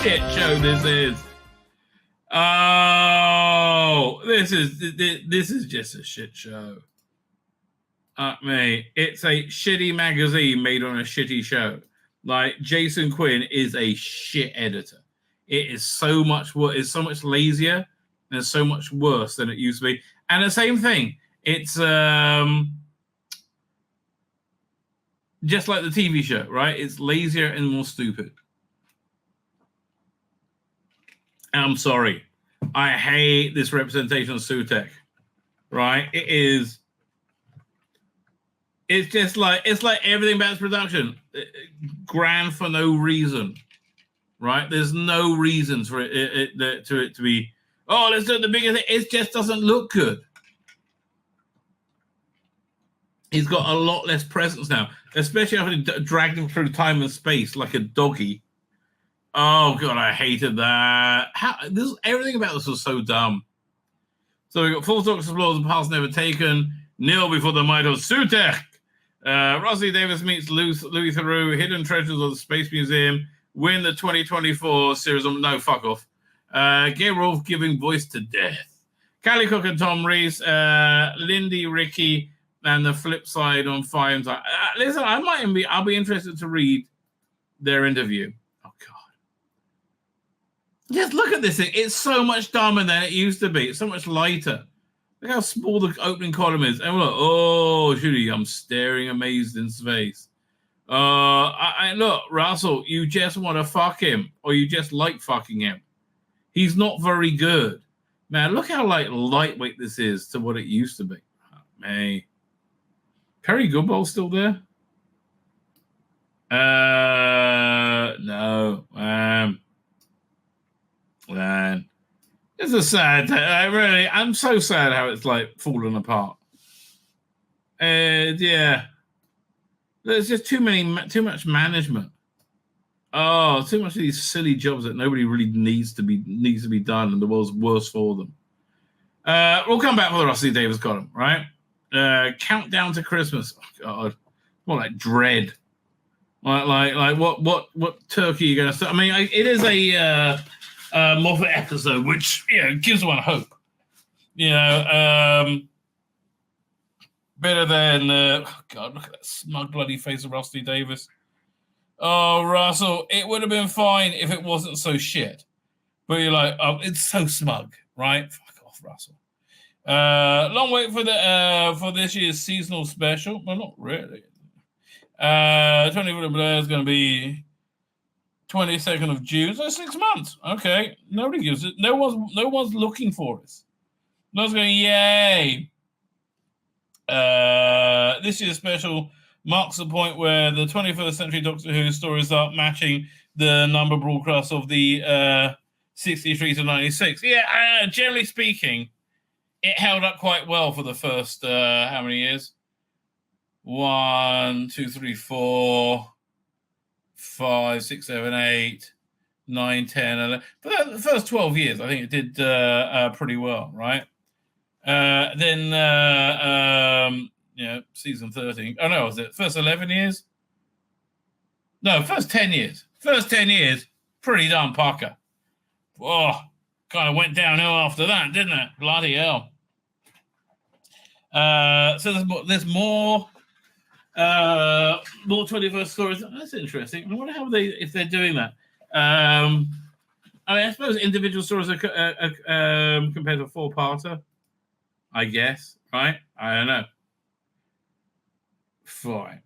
shit show this is. Oh, this is just a shit show. Mate, it's a shitty magazine made on a shitty show. Like, Jason Quinn is a shit editor. It is so much it's so much lazier and so much worse than it used to be. And the same thing, it's just like the TV show, right? It's lazier and more stupid. And I'm sorry. I hate this representation of Sutek, right? It's just like, it's like everything about this production. Grand for no reason, right? There's no reasons for it to be, oh, let's do the bigger thing. It just doesn't look good. He's got a lot less presence now, especially after he dragged him through time and space like a doggy. Oh, God, I hated that. Everything about this was so dumb. So we got Full Talk Explores the Past Never Taken, Kneel Before the Might of Sutek, Rossi Davis meets Louis Theroux, Hidden Treasures of the Space Museum, win the 2024 series of No Fuck Off, Gay Rolfe giving voice to death, Callie Cook and Tom Reese, Lindy, Ricky, and the flip side on Five. Listen, I'll be interested to read their interview. Oh, God. Just look at this thing. It's so much dumber than it used to be. It's so much lighter. Look how small the opening column is. And we're like, oh, Judy, I'm staring amazed in space. Look, Russell, you just want to fuck him, or you just like fucking him. He's not very good. Man, look how lightweight this is to what it used to be. Oh, man. Perry Goodball's still there? No. Man. It's a sad, I'm so sad how it's like falling apart. Yeah. There's just too much management. Oh, too much of these silly jobs that nobody really needs to be done, and the world's worse for them. We'll come back for the Rossi Davis column, right? Countdown to Christmas. Oh, God. More like dread. Like what turkey are you going to start? I mean, it is a Moffat episode, which gives one hope. Better than oh, God, look at that smug bloody face of Rusty Davis. Oh, Russell, it would have been fine if it wasn't so shit. But you're like, oh, it's so smug, right? Fuck off, Russell. Long wait for this year's seasonal special. Well, not really. 20th is going to be 22nd of June. So 6 months. Okay. Nobody gives it. No one's looking for us. No one's going, yay. This year's special marks the point where the 21st century Doctor Who stories start matching the number broadcast of the 63 to 96. Yeah, generally speaking, it held up quite well for the first, how many years? 1, 2, 3, 4, 5, 6, 7, 8, 9, 10, 11. For the first 12 years, I think it did pretty well, right? Then season 13. Oh, no, was it first 11 years? No, first 10 years. First 10 years, pretty darn pucker. Oh, kind of went downhill after that, didn't it? Bloody hell. So there's more 21st stories. That's interesting. I wonder if they're doing that. I suppose individual stories are compared to a four-parter. I guess, right? I don't know. Fine.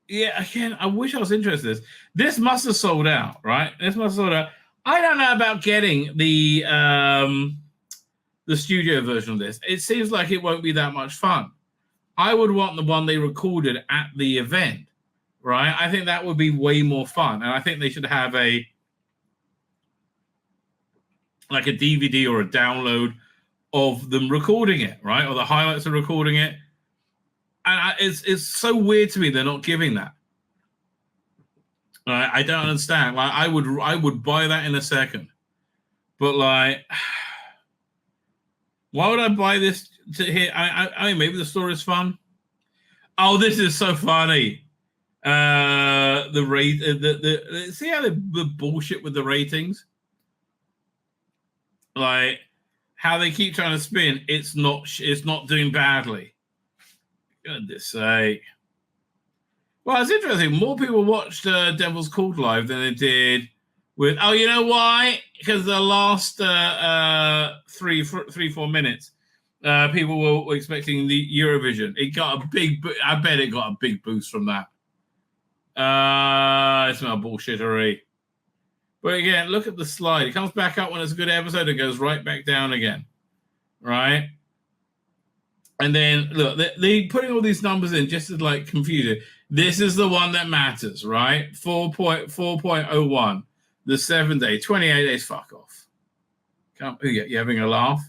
Again, I wish I was interested in this. This must have sold out, right? This must have sold out. I don't know about getting the studio version of this. It seems like it won't be that much fun. I would want the one they recorded at the event, right? I think that would be way more fun. And I think they should have a DVD or a download of them recording it, right? Or the highlights of recording it. And it's so weird to me they're not giving that. I don't understand. Like, I would buy that in a second. But like, why would I buy this to hear? I mean, maybe the story is fun. Oh, this is so funny. the rate the see how the bullshit with the ratings, like how they keep trying to spin it's not doing badly. Goodness sake. Well, it's interesting. More people watched Devil's Called live than they did with. Oh, you know why? Because the last 4 minutes, people were expecting the Eurovision. It got a big. I bet it got a big boost from that. It's not bullshittery. But again, look at the slide. It comes back up when it's a good episode. It goes right back down again, right? And then look, they putting all these numbers in just to like confuse it. This is the one that matters, right? 4.01, the 7 day, 28 days. Fuck off. You having a laugh?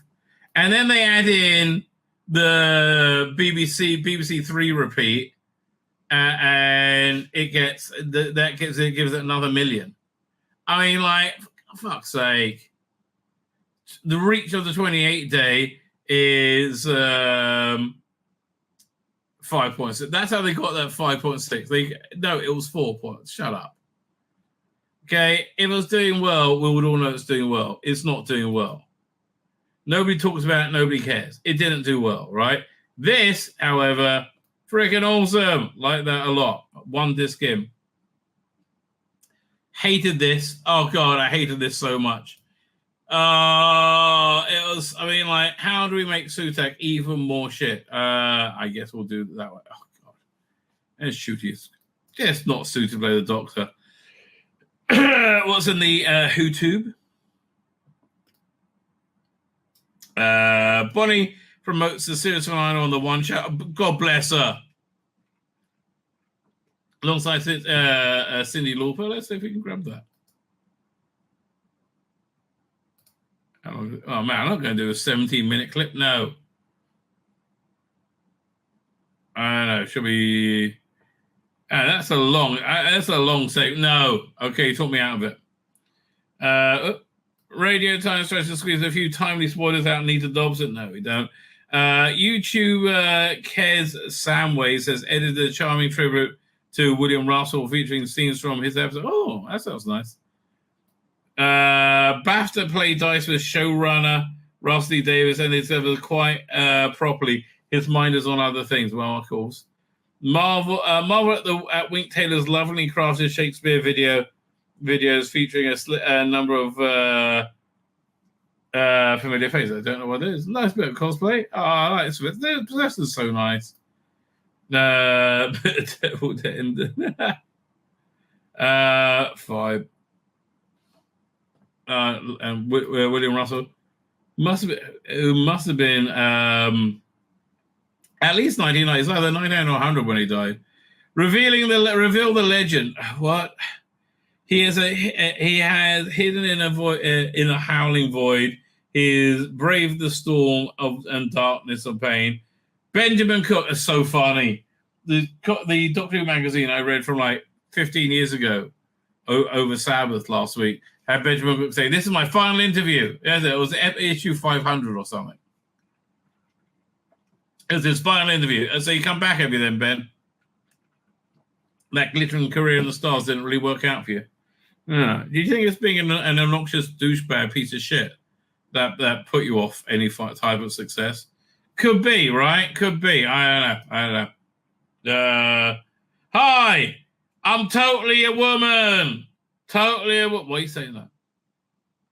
And then they add in the BBC Three repeat, and it gives it another million. I mean, like, for fuck's sake. The reach of the 28 day is 5.6. That's how they got that 5.6. No, it was 4 points. Shut up. Okay, if it was doing well, we would all know it's doing well. It's not doing well. Nobody talks about it. Nobody cares. It didn't do well, right? This, however, freaking awesome. Like that a lot. One disc in. Hated this. Oh, God, I hated this so much. It was, I mean, like, how do we make Sutek even more shit? I guess we'll do it that way. Oh, God. And Shooty is just not suited to play the Doctor. What's in the Who tube? Bonnie promotes the series finale on the One Show. God bless her. Alongside Cyndi Lauper. Let's see if we can grab that. Oh man, I'm not going to do a 17-minute clip. No. I don't know. Should we? That's a long segment. No. Okay, you talked me out of it. Radio Time tries to squeeze a few timely spoilers out. Nita Dobson. No, we don't. YouTube Kez Samway says edited a charming tribute to William Russell featuring scenes from his episode. Oh, that sounds nice. BAFTA played dice with showrunner Rusty Davis and it's ever quite properly. His mind is on other things. Well, of course. Marvel at Wink Taylor's lovingly crafted Shakespeare videos featuring a number of familiar faces. I don't know what it is. Nice bit of cosplay. Oh, I like this bit. The possessor's so nice. Devil End. 5. And William Russell must have been at least 1990. It's either 99 or 100 when he died. Reveal the legend. What? He has hidden in a void, in a howling void. He has braved the storm and darkness and pain. Benjamin Cook is so funny. The Doctor Who magazine I read from like 15 years ago over Sabbath last week had Benjamin Cook say, "This is my final interview." Yes, it was issue 500 or something. It was his final interview. And so you come back, have you then, Ben? That glittering career in the stars didn't really work out for you. Do you think it's being an obnoxious douchebag piece of shit that put you off any type of success? Could be, right? Could be. I don't know. Hi, I'm totally a woman. Totally a woman. Why are you saying that?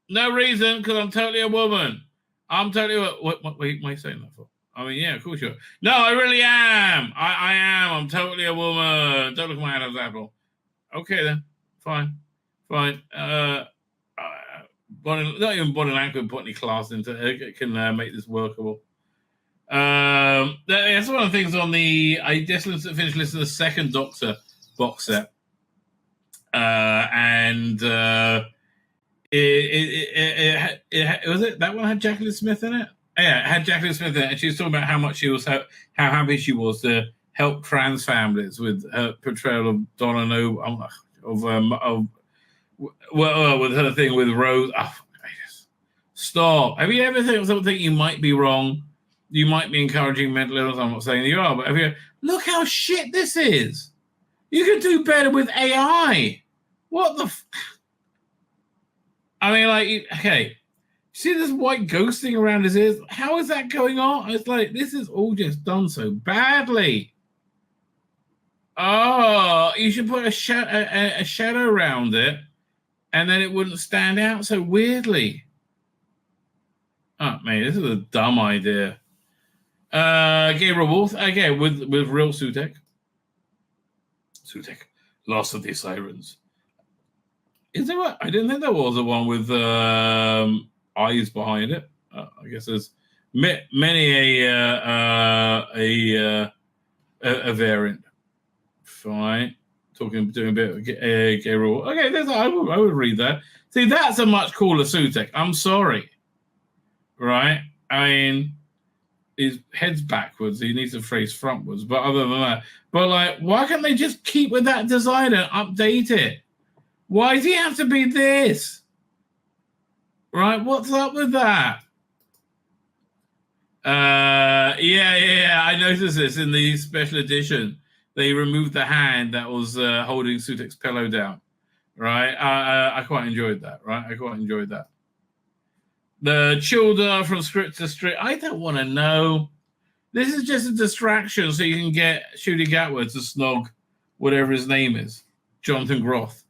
No reason, because I'm totally a woman. I'm totally a what are you saying that for? I mean, yeah, of course you are. No, I really am. I am. I'm totally a woman. Don't look at my Adam's apple. Okay, then. Fine. Not even Bonnie Lang could put any class into it. Can make this workable. That's one of the things on the. I just finished listening to the second Doctor box set, and it was it that one had Jacqueline Smith in it. Yeah, it had Jacqueline Smith in it, and she was talking about how happy she was to help trans families with her portrayal of Donna Noble, with her thing with Rose. Oh, stop. Have you ever think you might be wrong? You might be encouraging mental illness. I'm not saying you are, but look how shit this is. You could do better with AI. What the? I mean, like, okay. See this white ghost thing around his ears? How is that going on? It's like, this is all just done so badly. Oh, you should put a shadow around it, and then it wouldn't stand out so weirdly. Oh, man, this is a dumb idea. Gabriel Wolf, again, with real Sutek. Sutek, Lost of the Sirens. Is there what? I didn't think there was a one with eyes behind it. I guess there's many a variant. Fine. Doing a bit of Gabriel. Okay, I would read that. See, that's a much cooler Sutek. I'm sorry. Right? I mean, his head's backwards. He needs to face frontwards. But other than that, like, why can't they just keep with that design and update it? Why does he have to be this? Right? What's up with that? Yeah. I noticed this in the special edition. They removed the hand that was holding Sutek's pillow down. Right? I quite enjoyed that. Right? I quite enjoyed that. The childer from script to script. I don't want to know. This is just a distraction so you can get Shooty Gatwood to snog whatever his name is, Jonathan Groth,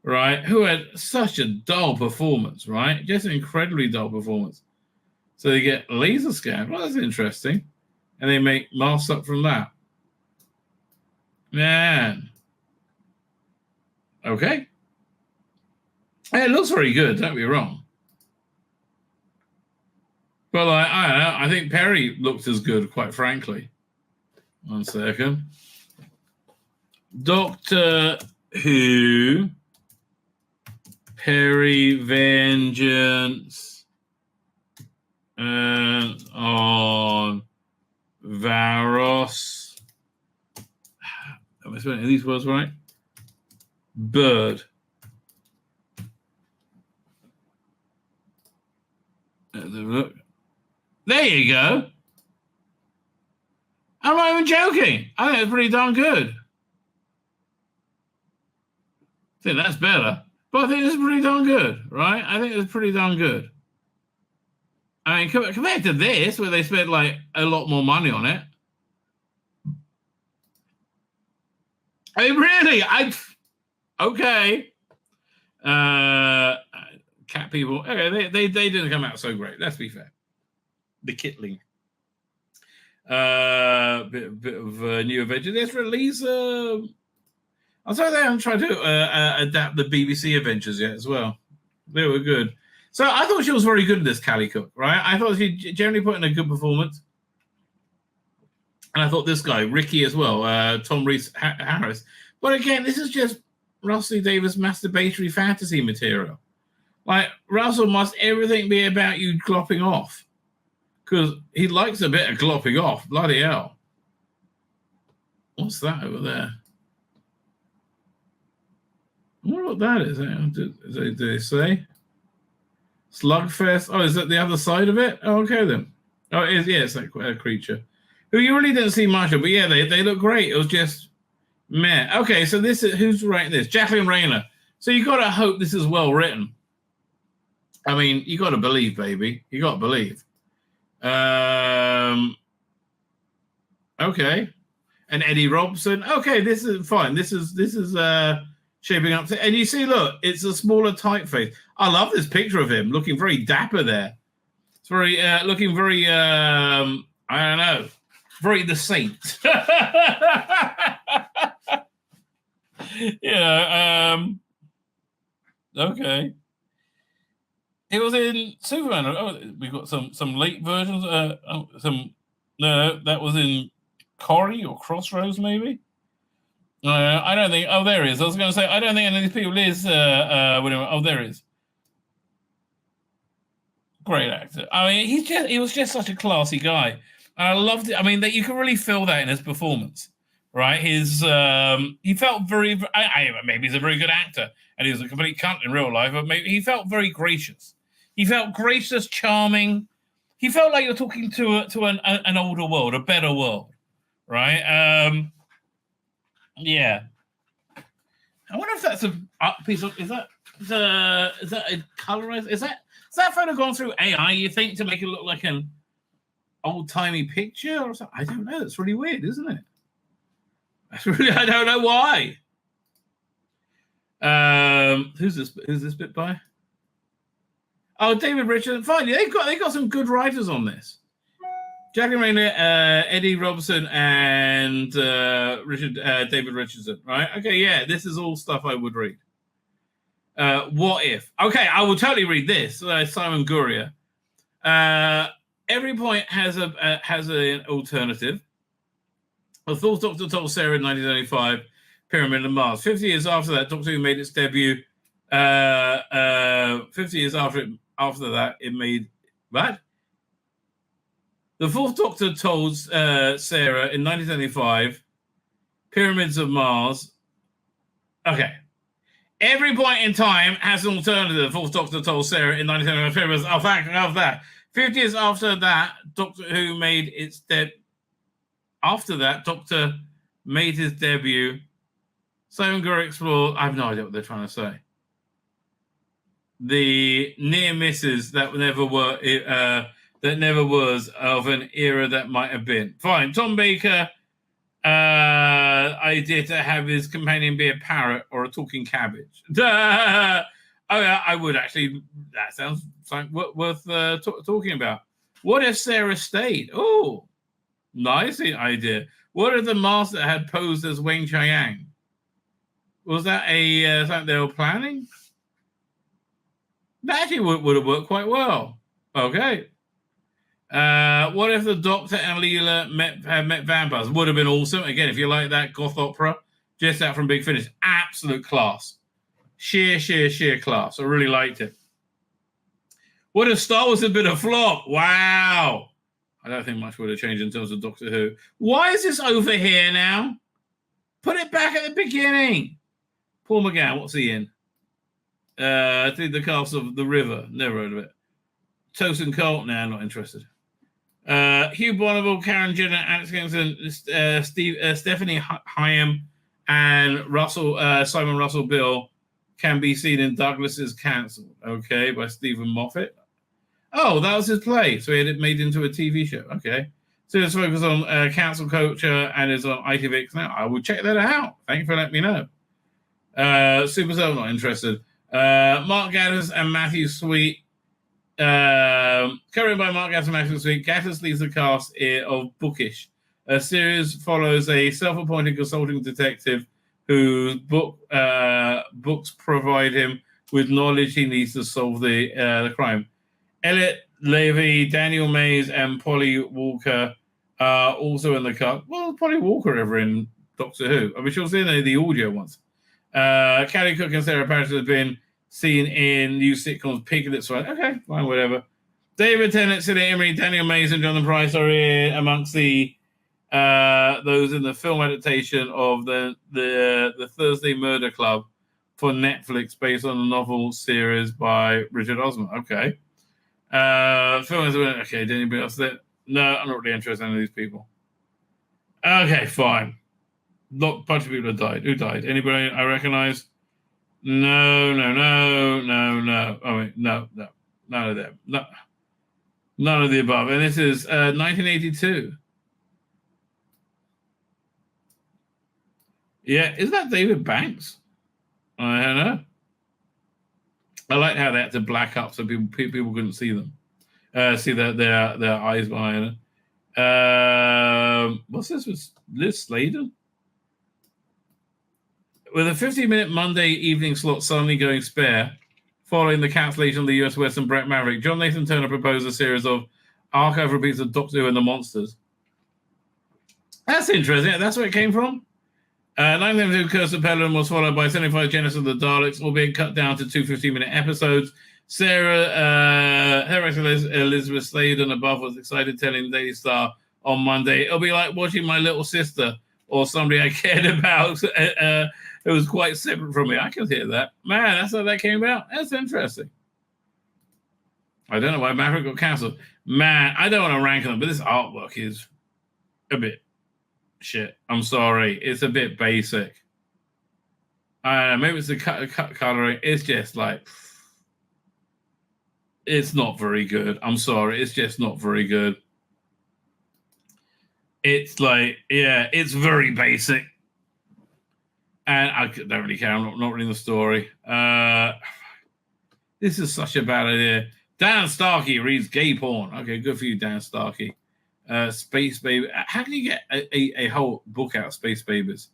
right? Who had such a dull performance, right? Just an incredibly dull performance. So they get laser scanned. Well, that's interesting. And they make masks up from that. Man. Okay. Hey, it looks very good, don't be wrong. But I don't know. I think Perry looked as good, quite frankly. 1 second. Doctor Who, Perry Vengeance, on Varos. Am I spelling these words right? Bird. Look. There you go. I'm not even joking. I think it's pretty darn good. I think that's better. But I think it's pretty darn good, right? I think it's pretty darn good. I mean, compared to this, where they spent like a lot more money on it. I mean, really? Okay. Cat people. Okay, they didn't come out so great. Let's be fair. The Kitling. Bit of new Avengers. Let's release. I'm sorry they haven't tried to adapt the BBC Avengers yet as well. They were good. So I thought she was very good in this, Callie Cook, right? I thought she generally put in a good performance. And I thought this guy, Ricky as well, Tom Reese Harris. But again, this is just Russell Davis masturbatory fantasy material. Like, Russell must everything be about you glopping off. Because he likes a bit of glopping off. Bloody hell. What's that over there? I wonder what that is. Did they say? Slugfest. Oh, is that the other side of it? Oh, okay then. Oh, it is. Yeah, it's like a creature who you really didn't see much of. But yeah, they look great. It was just meh. Okay, so this is who's writing this? Jacqueline Rayner. So you got to hope this is well written. I mean, you got to believe, baby. You got to believe. Okay. And Eddie Robson. Okay, this is fine. This is shaping up to, and you see, look, it's a smaller typeface. I love this picture of him looking very dapper there. It's very looking very I don't know, very the saint. Okay. It was in Superman. Oh, we got some late versions. No, that was in Corrie or Crossroads, maybe. I don't think. Oh, there he is. I was going to say I don't think any of these people is. Oh, there he is. Great actor. I mean, he was just such a classy guy, and I loved it. I mean, that you can really feel that in his performance, right? He felt very. Maybe he's a very good actor, and he was a complete cunt in real life, but maybe he felt very gracious. He felt gracious, charming. He felt like you're talking to an older world, a better world, right? Yeah. I wonder if that's a piece of. Is that a colorized? Is that photo gone through AI? You think to make it look like an old timey picture or something? I don't know. It's really weird, isn't it? That's really. I don't know why. Who's this bit by? Oh, David Richardson. Finally, they got some good writers on this. Jacqueline Rayner, Eddie Robertson, and David Richardson. Right? Okay, yeah, this is all stuff I would read. What if? Okay, I will totally read this. Simon Guria. Every point has an alternative. The fourth Doctor told Sarah in 1995, Pyramid of Mars. 50 years after that, Doctor Who made its debut. 50 years after that, it made what? The fourth Doctor told Sarah in 1975, Pyramids of Mars. Okay. Every point in time has an alternative. The fourth Doctor told Sarah in 1975, Pyramids of that. 50 years after that, Doctor Who made its debut. After that, Doctor made his debut. Simon Gurr explored. I have no idea what they're trying to say. The near misses that never were, that never was of an era that might have been. Fine. Tom Baker idea to have his companion be a parrot or a talking cabbage. I would actually. That sounds worth talking about. What if Sarah stayed? Oh. Nice idea. What if the master had posed as Wang Chiang? Was that something they were planning? That actually would have worked quite well. Okay. What if the Doctor and Leela had met vampires? Would have been awesome. Again, if you like that goth opera, just out from Big Finish, absolute class. Sheer class. I really liked it. What if Star Wars had been a flop? Wow. I don't think much would have changed in terms of Doctor Who. Why is this over here now? Put it back at the beginning. Paul McGann, what's he in? Through the Castle of the River. Never heard of it. Tosin Colt? Nah, not interested. Hugh Bonneville, Karen Jenner, Alex Kingston, Stephanie Hyam, and Simon Russell Bill can be seen in Douglas's Cancelled. Okay, by Stephen Moffat. Oh, that was his play. So he had it made into a TV show. Okay. So let's focus on cancel culture and is on ITV now. I will check that out. Thank you for letting me know. Supercell, not interested. Mark Gaddis and Matthew Sweet. Covered by Mark Gaddis and Matthew Sweet. Gaddis leads the cast of Bookish. A series follows a self-appointed consulting detective whose books provide him with knowledge he needs to solve the crime. Elliot Levy, Daniel Mays, and Polly Walker are also in the cut. Well, Polly Walker ever in Doctor Who? I mean, she was in the audio once. Callie Cook and Sarah Parrish have been seen in new sitcoms Piglet's Fight. Okay, fine, whatever. David Tennant, Cillian Emery, Daniel Mays, and Jonathan Pryce are in amongst the those in the film adaptation of the Thursday Murder Club for Netflix, based on a novel series by Richard Osman. Okay. Film is okay. Did anybody else that? No, I'm not really interested in any of these people. Okay, fine. Not a bunch of people have died. Who died? Anybody I recognize? No. I mean, no. None of them. No. None of the above. And this is 1982. Yeah, is that David Banks? I don't know. I like how they had to black up so people couldn't see them, see their eyes behind it. What's this with Liz Sladen? With a 15-minute Monday evening slot suddenly going spare, following the cancellation of the US Western Brett Maverick, John Nathan Turner proposed a series of archive repeats of Doctor Who and the Monsters. That's interesting. That's where it came from. 1972 Curse of Pelham was followed by 75 Genesis of the Daleks, all being cut down to 2 15-minute episodes. Elizabeth Sladen above was excited, telling Daily Star on Monday, it'll be like watching my little sister or somebody I cared about. It was quite separate from me. I can hear that. Man, that's how that came about. That's interesting. I don't know why Maverick got cancelled. Man, I don't want to rank them, but this artwork is a bit shit. I'm sorry. It's a bit basic. I don't know. Maybe it's the cut coloring. It's just like, it's not very good. I'm sorry. It's just not very good. It's like, yeah, it's very basic. And I don't really care. I'm not reading the story. This is such a bad idea. Dan Starkey reads gay porn. Okay, good for you, Dan Starkey. Space Baby. How can you get a whole book out of Space Babies?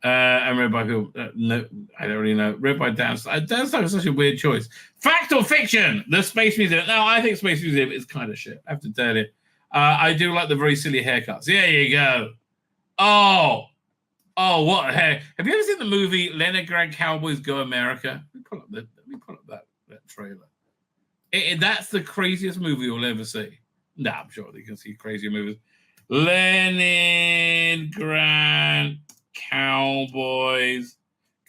And read by people. No, I don't really know. Read by Dan. Dan Starkey is such a weird choice. Fact or fiction? The Space Museum. No, I think Space Museum is kind of shit. I have to tell you. I do like the very silly haircuts. There you go. Oh, what a hair. Have you ever seen the movie Leningrad Cowboys Go America? Let me pull up that trailer. That's the craziest movie you'll ever see. Nah, I'm sure you can see crazier movies. Leningrad Cowboys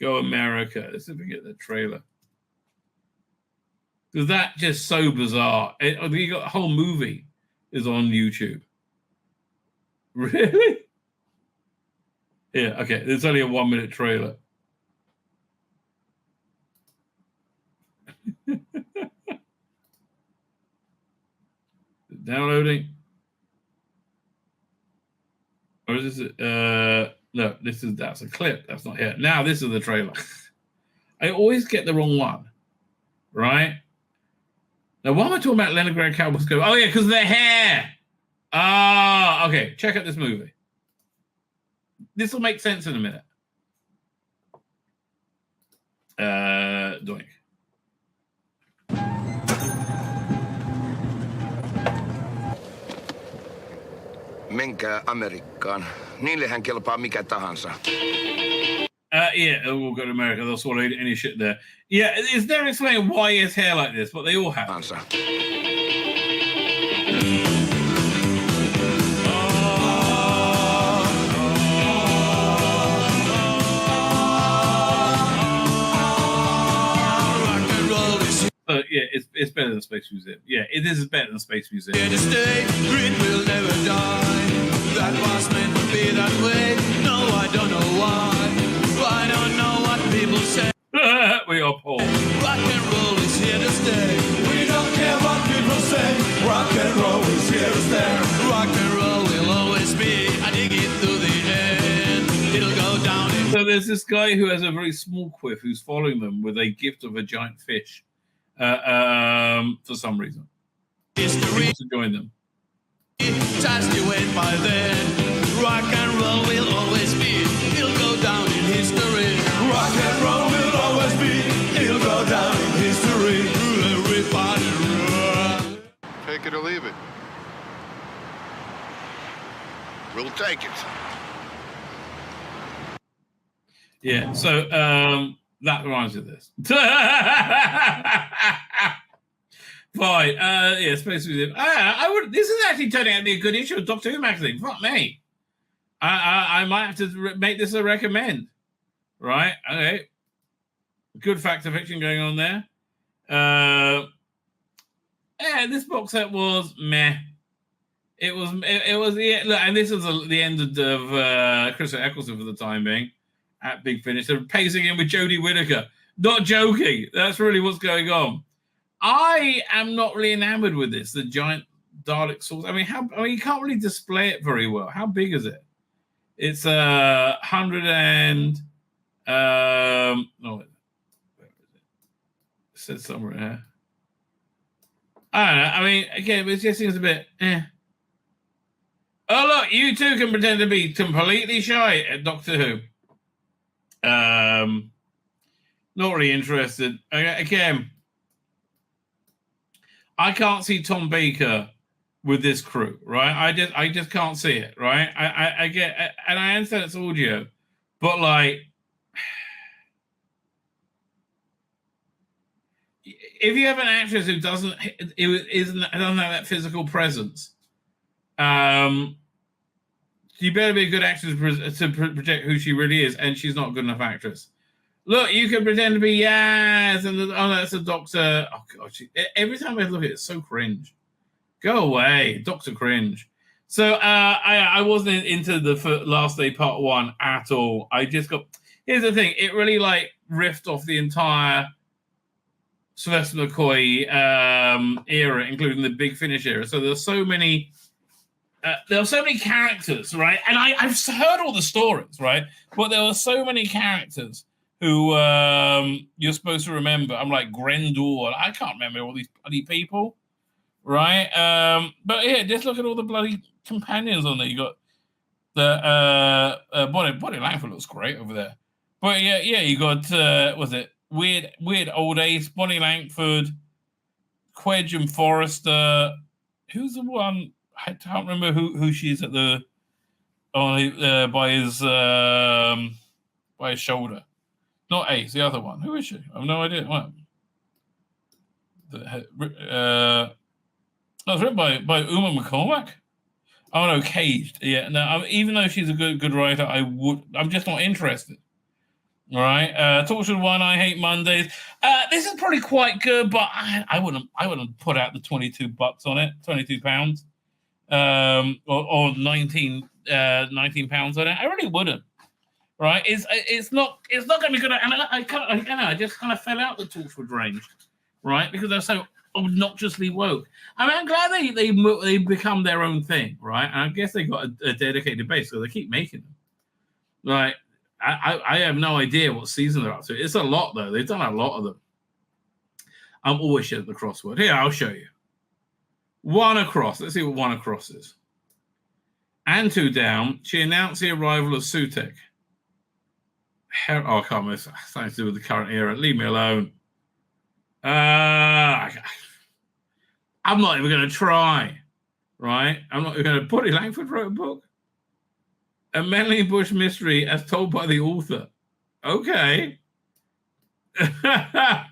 Go America. Let's see if we get the trailer. Because that's just so bizarre. You got the whole movie is on YouTube. Really? Yeah, okay. It's only a 1-minute trailer. Downloading. Or is this no, that's a clip. That's not here. Now this is the trailer. I always get the wrong one. Right? Now why am I talking about Leningrad Cowboys Go? Oh yeah, because of their hair. Ah, okay. Check out this movie. This will make sense in a minute. Doink. Menkää Amerikkaan. Niillehän kelpaa mikä tahansa. Yeah, we'll go to America. They'll swallow any shit there. Yeah, it's never explained why he has hair like this, but they all have. Yeah, it's better than Space Museum. Yeah, it is better than Space Museum. Here to stay, green will never die. That was meant to be that way. No, I don't know why. I don't know what people say. We are poor. Rock and roll is here to stay. We don't care what people say. Rock and roll is here to stay. Rock and roll will always be. I dig it to the end. It'll go down. So there's this guy who has a very small quiff who's following them with a gift of a giant fish. For some reason. History to join them. Just you wait by then. Rock and roll will always be. It'll go down in history. Rock and roll will always be. It'll go down in history. Everybody rock. Take it or leave it. We'll take it. Yeah, so that reminds me of this. Fine. Yeah, Space Museum. This is actually turning out to be a good issue of Doctor Who magazine. Fuck me. I might have to make this a recommend. Right? Okay. Good fact of fiction going on there. Yeah, this box set was meh. It was yeah, look, and this is the end of Chris Eccleston for the time being. At Big Finish. They're pacing in with Jodie Whittaker. Not joking. That's really what's going on. I am not really enamored with this, the giant Dalek sauce. I mean, you can't really display it very well. How big is it? It's 100 and no, where is it? It says somewhere here. I don't know. I mean, again, it just seems a bit Oh look, you two can pretend to be completely shy at Doctor Who. Not really interested. Again, I can't see Tom Baker with this crew, right? I just can't see it, right? I get, and I understand it's audio, but like, if you have an actress who doesn't have that physical presence, you better be a good actress to project who she really is, and she's not a good enough actress. Look, you can pretend to be yes, and that's a doctor. Oh god, every time I look at it, it's so cringe. Go away, Doctor Cringe. So I wasn't into the last day part 1 at all. I just got. Here's the thing: it really like riffed off the entire Sylvester McCoy era, including the Big Finish era. So there's so many. There were so many characters, right? And I've heard all the stories, right? But there were so many characters who you're supposed to remember. I'm like Grendel. I can't remember all these bloody people, right? But yeah, just look at all the bloody companions on there. You got the Bonnie Langford looks great over there. But yeah, you got was it Weird Old Ace, Bonnie Langford, Quedge and Forrester. Who's the one? I can't remember who she's at the by his shoulder. Not Ace, the other one. Who is she? I have no idea. What? It's written by Uma McCormack. Oh no, Caged. Yeah. No, even though she's a good writer, I'm just not interested. All right. Tortured One. I Hate Mondays. This is probably quite good, but I wouldn't put out the $22 on it. £22. Or 19 pounds on it. I really wouldn't. Right? It's not going to be good. And I just kind of fell out the Torchwood range, right? Because they're so obnoxiously woke. I mean, I'm glad they become their own thing, right? And I guess they got a dedicated base, so they keep making them. Right? I have no idea what season they're up to. It's a lot though. They've done a lot of them. I'm always shit at the crossword. Here, I'll show you. 1 across. Let's see what 1 across is. And 2 down. She announced the arrival of Sutek. I can't remember. Something to do with the current era. Leave me alone. I'm not even going to try. Right? I'm not even going to. Bonnie Langford wrote a book. A Menling Bush mystery as told by the author. Okay. That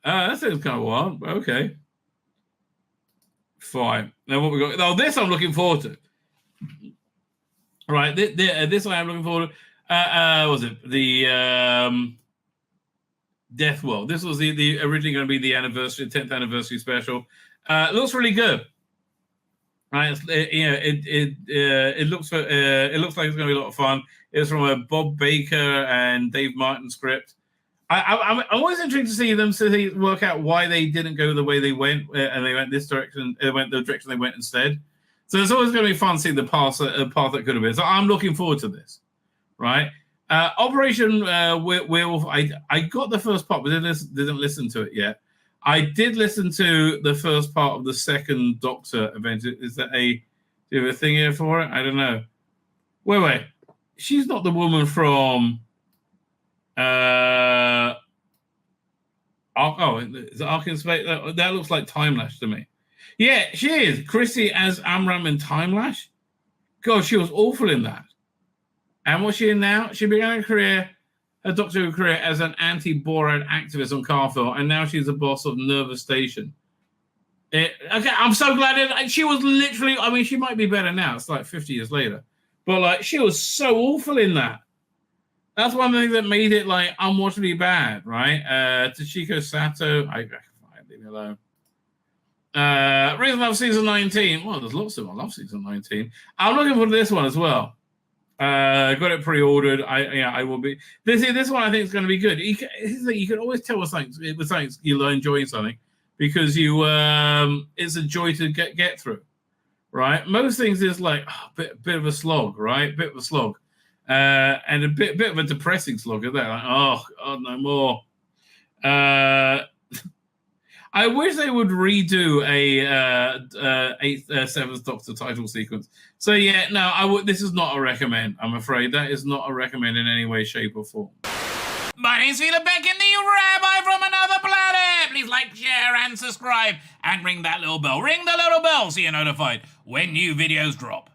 sounds kind of wild. Okay. Fine. Now what we got? Oh, this I'm looking forward to. Right. This I am looking forward to. Was it the Death World? This was the originally going to be the 10th anniversary special. Looks really good. Right. It looks like it's going to be a lot of fun. It's from a Bob Baker and Dave Martin script. I'm always intrigued to see them work out why they didn't go the way they went, and they went this direction. They went the direction they went instead. So it's always going to be fun seeing the path that could have been. So I'm looking forward to this. Right, Operation Werewolf. I got the first part, but didn't listen to it yet. I did listen to the first part of the second Doctor event. Is that do you have a thing here for it? I don't know. Wait. She's not the woman from. Is it Ark in Space? That looks like Timelash to me. Yeah, she is. Chrissy as Amram in Timelash. God, she was awful in that. And what's she in now? She began a Doctor Who career as an anti-Borat activist on Carthel, and now she's the boss of Nervous Station. Okay, I'm so glad that she was literally. I mean, she might be better now. It's like 50 years later, but like she was so awful in that. That's one thing that made it like unwatchably bad, right? Toshiko Sato, I leave me alone. Reason I love season 19. Well, there's lots of them. I love season 19. I'm looking for this one as well. Got it pre-ordered. I will be. This one I think is going to be good. You can always tell with something you're enjoying something because it's a joy to get through, right? Most things is like bit of a slog, right? Bit of a slog. And a bit of a depressing slog at that. Like, oh, God, no more. I wish they would redo a Seventh Doctor title sequence. So yeah, no, this is not a recommend. I'm afraid that is not a recommend in any way, shape, or form. My name's Tzvi Lebetkin, the Rabbi from another planet. Please like, share, and subscribe, and ring that little bell. Ring the little bell so you're notified when new videos drop.